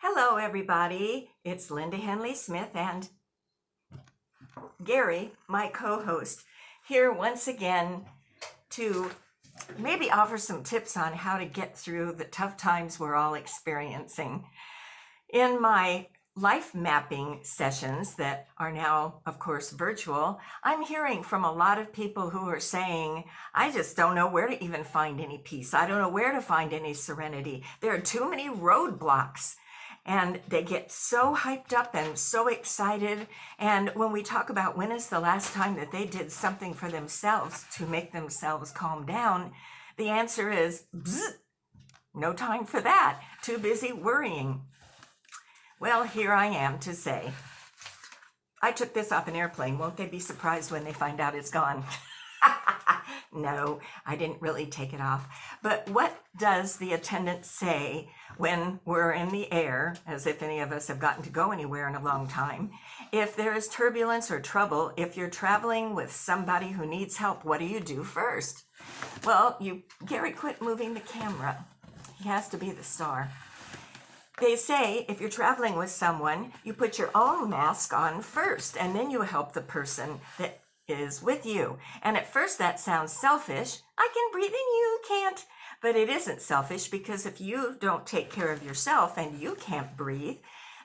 Hello, everybody. It's Linda Henley-Smith and Gary, my co-host, here once again to maybe offer some tips on how to get through the tough times we're all experiencing. In my life mapping sessions that are now, of course, virtual, I'm hearing from a lot of people who are saying, I just don't know where to even find any peace. I don't know where to find any serenity. There are too many roadblocks. And they get so hyped up and so excited. And when we talk about when is the last time that they did something for themselves to make themselves calm down, the answer is no time for that. Too busy worrying. Well, here I am to say, I took this off an airplane. Won't they be surprised when they find out it's gone? No, I didn't really take it off. But what does the attendant say when we're in the air, as if any of us have gotten to go anywhere in a long time? If there is turbulence or trouble, if you're traveling with somebody who needs help, what do you do first? Well, Gary, quit moving the camera. He has to be the star. They say if you're traveling with someone, you put your own mask on first, and then you help the person that is with you. And at first that sounds selfish. I can breathe and you can't. But it isn't selfish, because if you don't take care of yourself and you can't breathe,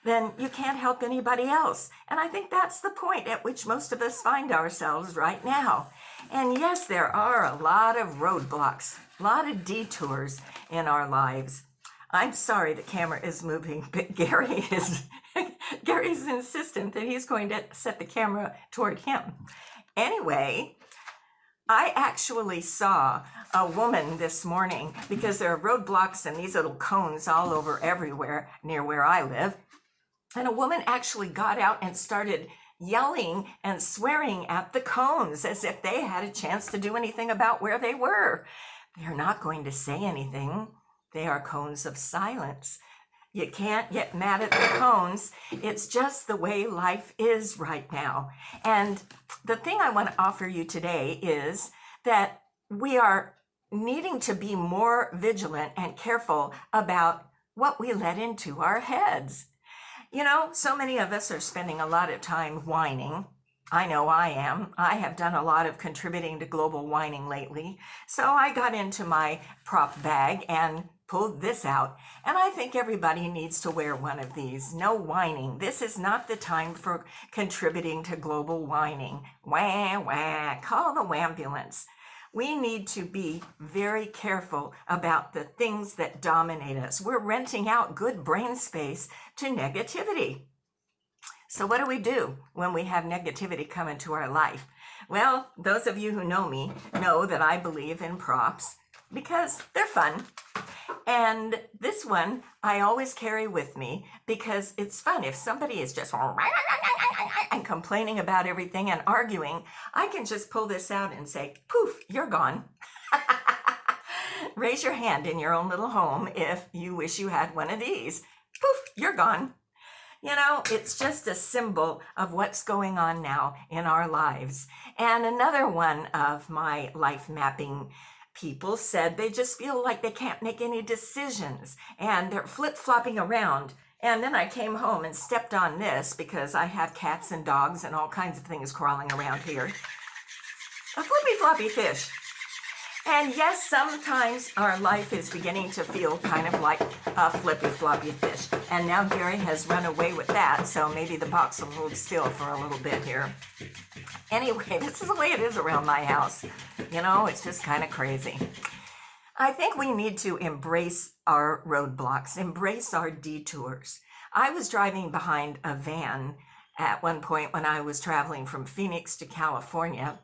then you can't help anybody else. And I think that's the point at which most of us find ourselves right now. And yes, there are a lot of roadblocks, a lot of detours in our lives. I'm sorry the camera is moving, but Gary's insistent that he's going to set the camera toward him. Anyway, I actually saw a woman this morning, because there are roadblocks and these little cones all over everywhere near where I live. And a woman actually got out and started yelling and swearing at the cones as if they had a chance to do anything about where they were. They're not going to say anything. They are cones of silence. You can't get mad at the cones. It's just the way life is right now. And the thing I want to offer you today is that we are needing to be more vigilant and careful about what we let into our heads. You know, so many of us are spending a lot of time whining. I know I am. I have done a lot of contributing to global whining lately. So I got into my prop bag and pulled this out. And I think everybody needs to wear one of these. No whining. This is not the time for contributing to global whining. Wah, wah, call the ambulance. We need to be very careful about the things that dominate us. We're renting out good brain space to negativity. So what do we do when we have negativity come into our life? Well, those of you who know me know that I believe in props because they're fun. And this one I always carry with me because it's fun. If somebody is just and complaining about everything and arguing, I can just pull this out and say, poof, you're gone. Raise your hand in your own little home if you wish you had one of these. Poof, you're gone. You know, it's just a symbol of what's going on now in our lives. And another one of my life mapping people said they just feel like they can't make any decisions and they're flip-flopping around. And then I came home and stepped on this because I have cats and dogs and all kinds of things crawling around here. A flippy-floppy fish. And yes, sometimes our life is beginning to feel kind of like a flippy-floppy fish. And now Gary has run away with that, so maybe the box will hold still for a little bit here. Anyway, this is the way it is around my house. You know, it's just kind of crazy. I think we need to embrace our roadblocks, embrace our detours. I was driving behind a van at one point when I was traveling from Phoenix to California.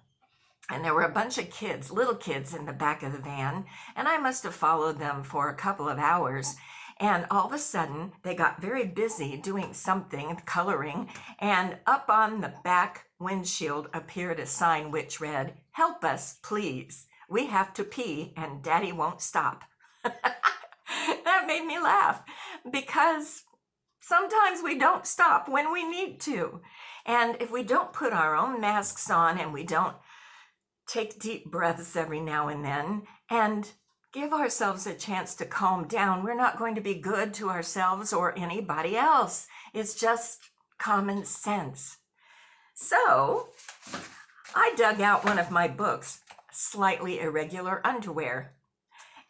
And there were a bunch of kids, little kids in the back of the van, and I must have followed them for a couple of hours. And all of a sudden, they got very busy doing something, coloring, and up on the back windshield appeared a sign which read, "Help us, please. We have to pee and Daddy won't stop." That made me laugh because sometimes we don't stop when we need to. And if we don't put our own masks on and we don't take deep breaths every now and then and give ourselves a chance to calm down. We're not going to be good to ourselves or anybody else. It's just common sense. So I dug out one of my books, Slightly Irregular Underwear.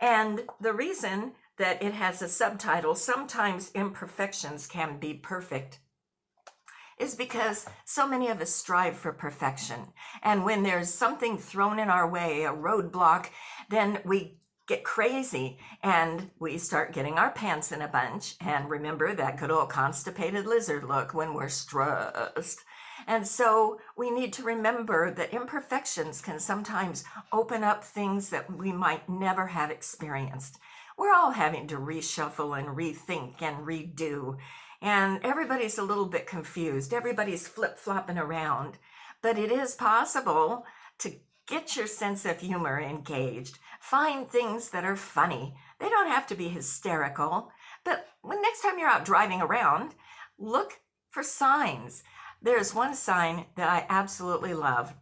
And the reason that it has a subtitle, Sometimes Imperfections Can Be Perfect, is because so many of us strive for perfection. And when there's something thrown in our way, a roadblock, then we get crazy and we start getting our pants in a bunch. And remember that good old constipated lizard look when we're stressed. And so we need to remember that imperfections can sometimes open up things that we might never have experienced. We're all having to reshuffle and rethink and redo. And everybody's a little bit confused. Everybody's flip-flopping around. But it is possible to get your sense of humor engaged. Find things that are funny. They don't have to be hysterical. But when next time you're out driving around, look for signs. There's one sign that I absolutely love.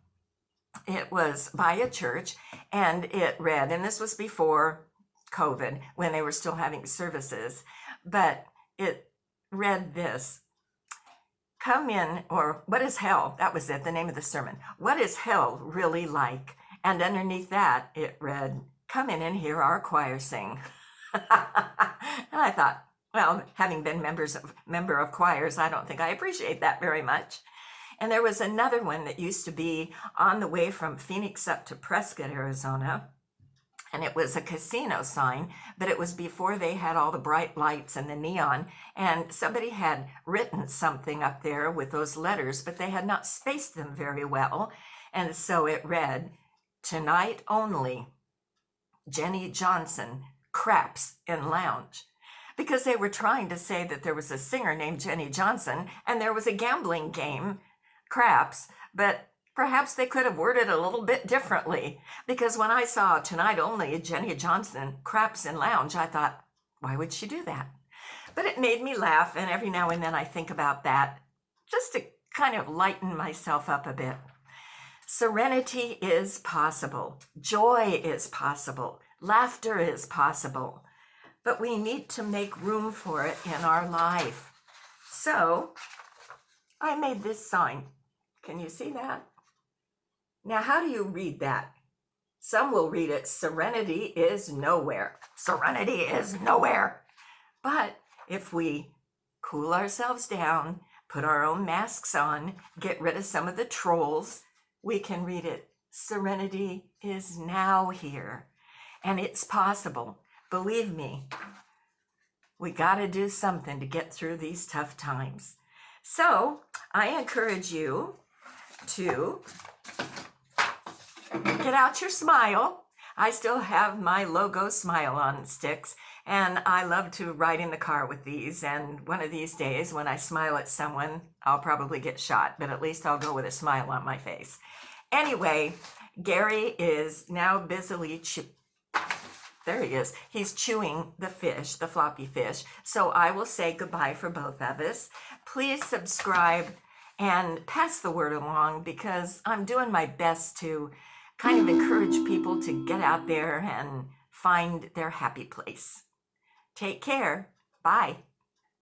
It was by a church, and it read, and this was before COVID, when they were still having services, but it read this: come in, or what is hell? That was it, the name of the sermon. What is hell really like? And underneath that, it read, come in and hear our choir sing. And I thought, well, having been member of choirs, I don't think I appreciate that very much. And there was another one that used to be on the way from Phoenix up to Prescott, Arizona. And it was a casino sign, but it was before they had all the bright lights and the neon. And somebody had written something up there with those letters, but they had not spaced them very well. And so it read, tonight only, Jenny Johnson, Craps in Lounge. Because they were trying to say that there was a singer named Jenny Johnson and there was a gambling game, craps, but perhaps they could have worded it a little bit differently. Because when I saw tonight only Jenny Johnson, Craps in Lounge, I thought, why would she do that? But it made me laugh, and every now and then I think about that just to kind of lighten myself up a bit. Serenity is possible. Joy is possible. Laughter is possible. But we need to make room for it in our life. So I made this sign. Can you see that? Now, how do you read that? Some will read it, Serenity is nowhere. Serenity is nowhere. But if we cool ourselves down, put our own masks on, get rid of some of the trolls, we can read it, Serenity is now here. And it's possible. Believe me, we got to do something to get through these tough times. So I encourage you to get out your smile. I still have my logo smile on sticks, and I love to ride in the car with these. And one of these days, when I smile at someone, I'll probably get shot, but at least I'll go with a smile on my face. Anyway, Gary is now busily there he is. He's chewing the fish, the floppy fish. So I will say goodbye for both of us. Please subscribe and pass the word along, because I'm doing my best to kind of encourage people to get out there and find their happy place. Take care. Bye.